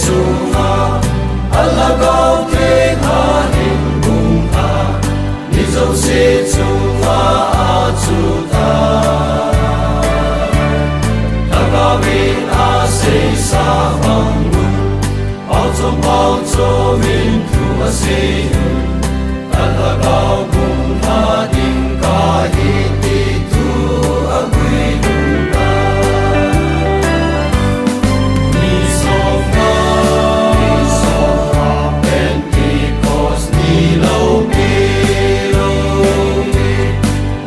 chung ha ala gao te ha hình bùng ha ni dâu se chung ha a chu ta ta ga vi a se sa bang mun bao cho min thu a se ala gao bùng ha ding ka hi ti tu a gui lung ta ni so ma Pentecost ni lo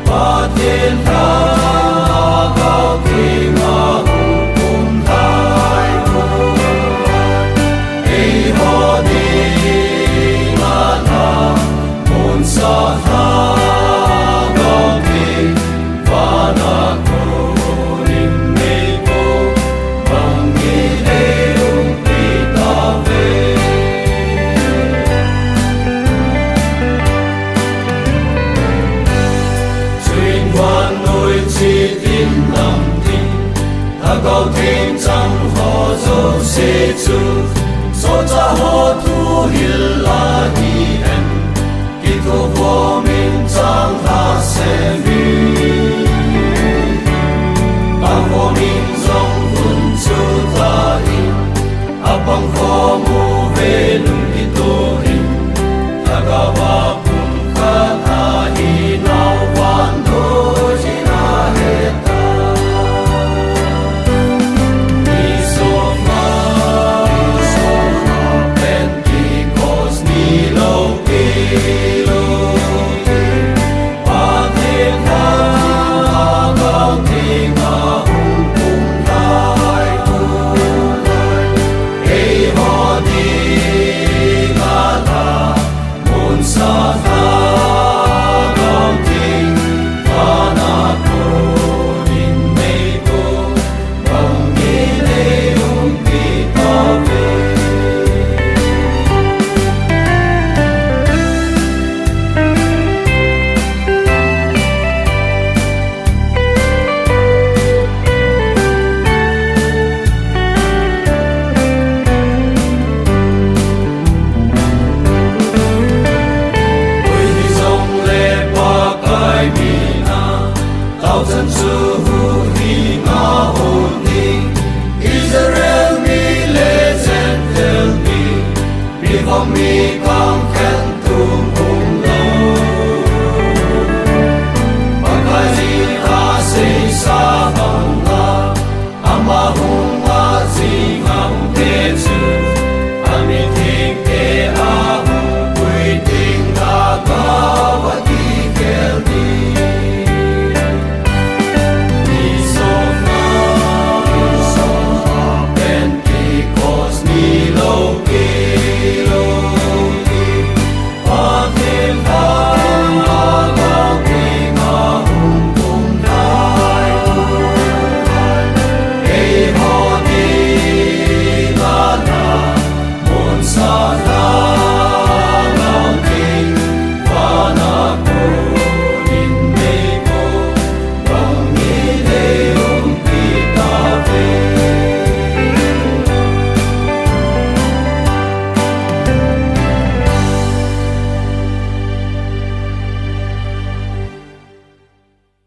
ba thiên thang cao kỳ ma hùng cùng thái ei ho đi ngã tha môn sa tha cao kỳ và na cô rim mê cô bằng nghi lễ đi ta về truyền hoàn nội chi tin nam tin ta cầu thiên chẳng họ dấu sẽ chu so cha họ thu hiền là đi em khi thu vô mình chẳng